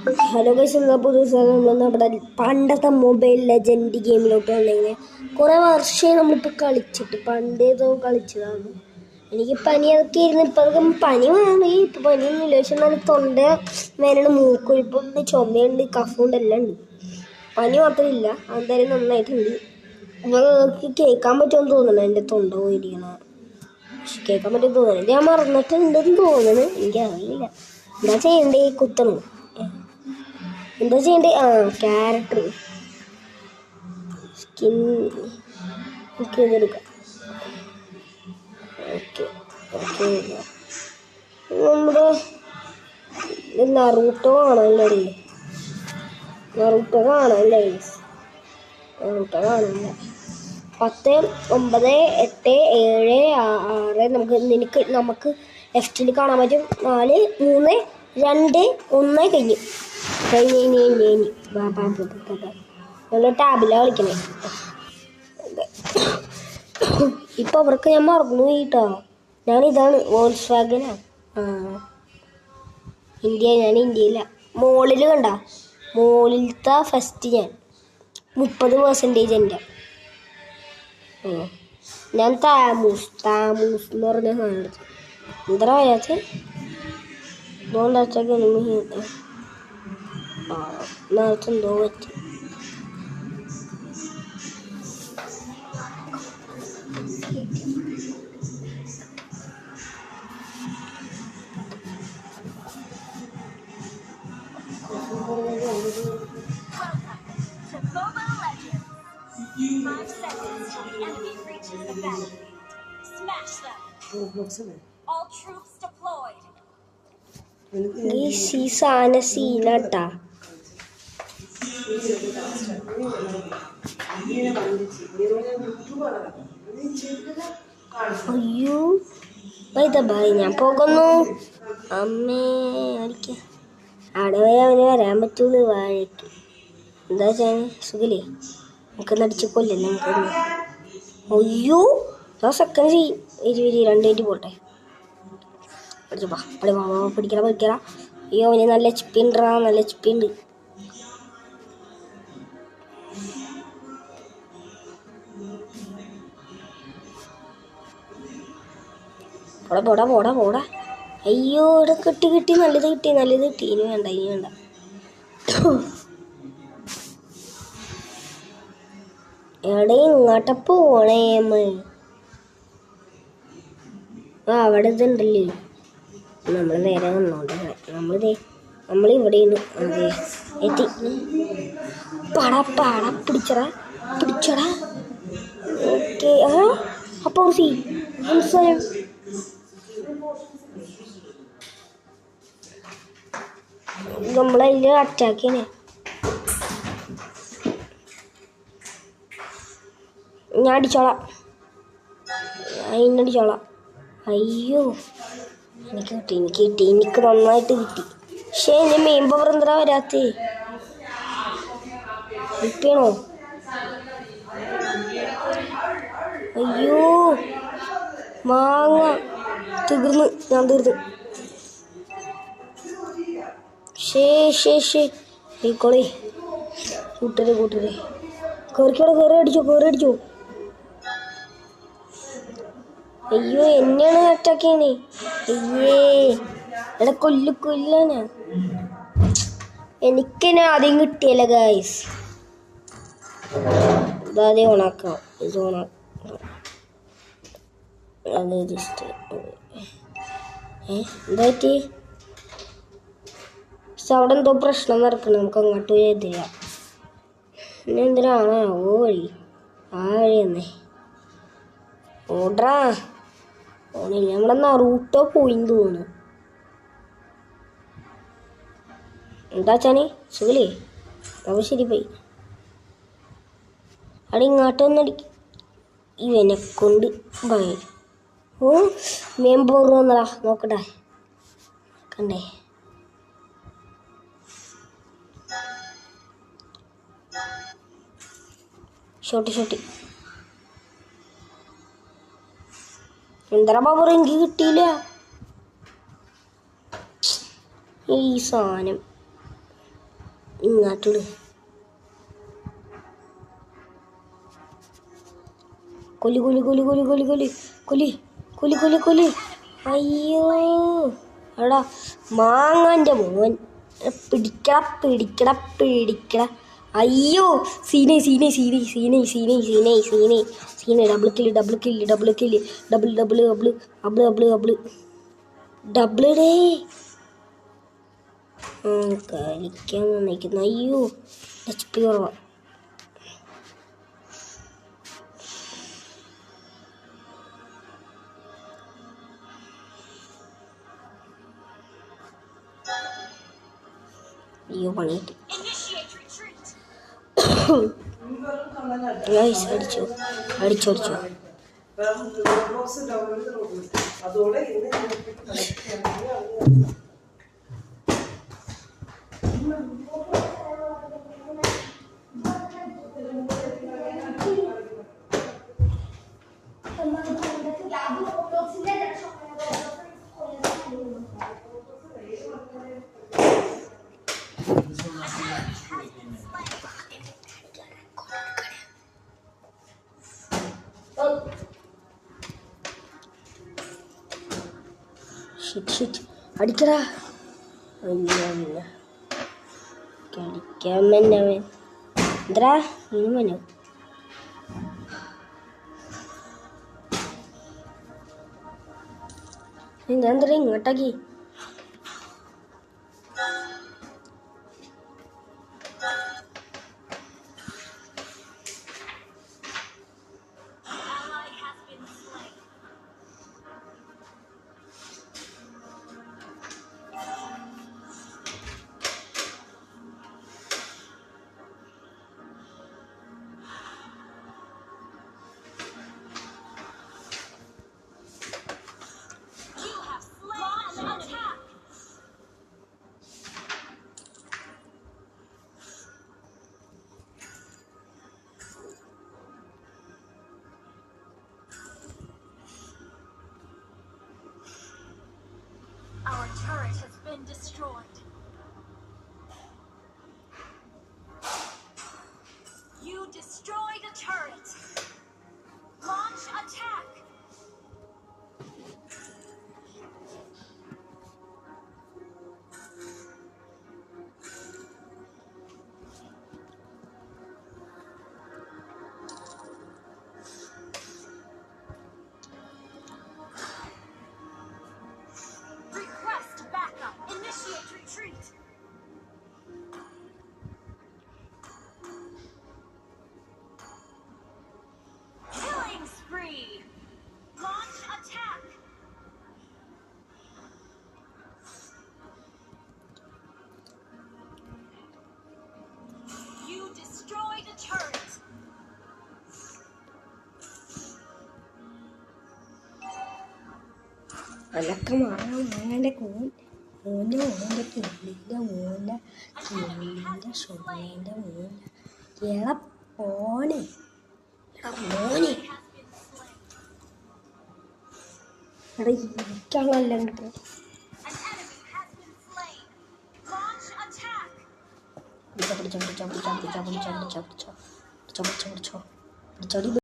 Hello guys, എന്താ പുതിയ നമ്മുടെ പണ്ടത്തെ മൊബൈൽ ലെജൻഡ് ഗെയിമിലോട്ട് വന്നിങ്ങനെ കുറേ വർഷമായി നമ്മളിപ്പോൾ കളിച്ചിട്ട്. പണ്ടേതോ കളിച്ചതാണ്. എനിക്ക് പനി അതൊക്കെ ഇരുന്ന് ഇപ്പം അതൊക്കെ പനി വേണം. ഇപ്പം പനിയൊന്നുമില്ല, പക്ഷെ എന്നാലും തൊണ്ട വേനണ്, മൂക്കൊഴിപ്പുണ്ട്, ചുമയുണ്ട്, കഫമുണ്ട്, എല്ലാം ഉണ്ട്. പനി മാത്രമില്ല, എന്തായാലും നന്നായിട്ടുണ്ട്. നിങ്ങൾക്ക് കേൾക്കാൻ പറ്റുമെന്ന് തോന്നണം എൻ്റെ തൊണ്ട പോയിരിക്കണം. പക്ഷെ കേൾക്കാൻ പറ്റുമെന്ന് തോന്നണം. ഞാൻ മറന്നിട്ടുണ്ടെന്ന് തോന്നണം, എനിക്കറിയില്ല. എന്താ ചെയ്യണ്ടേ? കുത്തണം. എന്താ ചെയ്യണ്ടേ? ക്യാരക്ടർ സ്കിൻ ഒക്കെ ഇതെടുക്കാം. ഓക്കെ ഓക്കെ, നമ്മുടെ നറൂട്ടോ കാണാനല്ലേ? നറൂട്ടോ കാണാനല്ലേ? നറൂട്ടോ കാണില്ല. 10, 9, 8, 7, 6 നമുക്ക് ലെഫ്റ്റിൽ കാണാൻ പറ്റും. 4, 3, 2, 1 കഴിഞ്ഞു. നല്ല ടാബിലാണ് കളിക്കണേ. ഇപ്പം അവർക്ക് ഞാൻ മറന്നു പോയിട്ടോ. ഞാനിതാണ് വോൾസ്വാഗനാണ്. ഞാൻ ഇന്ത്യയില. മോളിൽ കണ്ട, മോളിലത്തെ ഫസ്റ്റ് ഞാൻ 30% എൻ്റെ. ഞാൻ താമൂസ് എന്ന് പറഞ്ഞ സാധനം എടുത്തു. എന്താ പറയാത്ത നേരത്തെ എന്തോ പറ്റി. ഈ സാധന സീനാട്ടാ. അയ്യോ ബൈ, ഞാൻ പോകുന്നു. അമ്മേ അടിക്ക അവിടെ പോയി അവന് വരാൻ പറ്റുള്ളൂ. വാഴയ്ക്ക് എന്താ വെച്ചാൽ സുഖില്ലേ, നമുക്ക് നടിച്ച് കൊല്ലല്ലേ നമുക്ക്. അയ്യോ സെക്കൻഡ് ചെയ്യും. 2 മിനിറ്റ് പോട്ടെ. പിടിക്കല. അയ്യോ അവന് നല്ല HP ഉണ്ടാ, നല്ല HP ഉണ്ട്. പോടാ. അയ്യോ ഇവിടെ കിട്ടി. നല്ലത് കിട്ടി. ഇനി വേണ്ട. എവിടെ ഇങ്ങോട്ട പോണേ? അവിടെ ഇതുണ്ടല്ലേ. നമ്മൾ നേരെ വന്നോണ്ട് നമ്മളിവിടെയാണ്. അതെ എത്തി. പിടിച്ചടാ. ഓക്കെ. അപ്പോൾ നമ്മളതിൽ അറ്റാക്ക് ചെയ്യണേ. ഞാൻ അടിച്ചോളാം. അയ്യോ എനിക്ക് കിട്ടി. എനിക്ക് നന്നായിട്ട് കിട്ടി. പക്ഷേ എൻ്റെ മെയിൻ പവർ എന്താ വരാത്തേ? കിട്ടിയണോ? അയ്യോ മാങ്ങ തീർന്നു. ഞാൻ തീർന്നു. ആയിക്കോളേ കൂട്ടരെ കയറി അടിച്ചോ. അയ്യോ എന്നെയാണ് അറ്റാക്ക് ചെയ്യണേ. അയ്യേ എടാ കൊല്ലാനാ. എനിക്കെന്നെ ആദ്യം കിട്ടിയല്ല ഗായ്സ്. ഇതാദ്യം ഓണാക്കാം. അത് ജസ്റ്റ് എന്താ പറ്റി? പക്ഷെ അവിടെ എന്തോ പ്രശ്നം നടക്കണം. നമുക്ക് അങ്ങോട്ട് പോയി എതിരാ. പിന്നെ എന്തിനാണ് വഴി തന്നെ ഓടാ. നമ്മുടെ നറൂട്ടോ പോയിന്ന് തോന്നുന്നു. എന്താ ചാനി സുഖലേ? അവ ശരി പോയി. അവിടെ ഇങ്ങോട്ടൊന്നടിക്കും ഇവനെ കൊണ്ട്. മേമ്പോറ് വന്നടാ. നോക്കട്ടെ കണ്ടേ. ഷോട്ടി എന്താ പവർ എനിക്ക് കിട്ടിയില്ല. ഈ സാധനം ഇങ്ങോട്ട് കൊല്ലി കൊല്ലി കൊല്ലി കൊല്ലി കൊല്ലി കൊല്ലി കൊല്ലി കൊല്ലി കൊല്ലി കൊല്ലി. അയ്യോ എടാ മാങ്ങാൻ്റെ മോൻ, പിടിക്കട പിടിക്കട പിടിക്കട. അയ്യോ സീനെ സീനെ സീനെ സീനെ സീനെ സീനെ സീനെ സീനെ. Double kill double kill double kill. Double double double double double double double ഡേ കളിക്കാൻ വന്നിരിക്കുന്നു. അയ്യോ HP കുറവാ. അയ്യോ പണി കിട്ടി. അടിച്ചോ അടിച്ചോ അടിച്ചോ. അടിക്കടാ. കളിക്കാൻ മന്നവൻ എന്താ ഇനി മനോ. ഞാൻ എന്താ ഇങ്ങോട്ടാക്കി. Our turret has been destroyed. You destroyed a turret. Launch attack. Request backup. Initiate retreat. Killing spree. Launch attack. You destroyed a turret. അതൊക്കെ മാങ്ങാൻ്റെ കൂൺ മോൻ്റെ മോൻ്റെ കിള്ളിൻ്റെ മോൻ്റെ കിള്ളിൻ്റെ ഷൊള്ളിൻ്റെ മോൻ്റെ എടാ പോനെ എടാ മോനെ എടാ ഇരിക്കാണല്ലോ കിട്ടും. An enemy has been slain. Launch attack. പിടിച്ചോ പിടിച്ചോ പിടിച്ചോ പിടിച്ചോ പിടിച്ചോ പിടിച്ചോ പിടിച്ചോ പിടിച്ചോ പിടിച്ചോ പിടിച്ചോ പിടിച്ചോ പിടിച്ചോടി.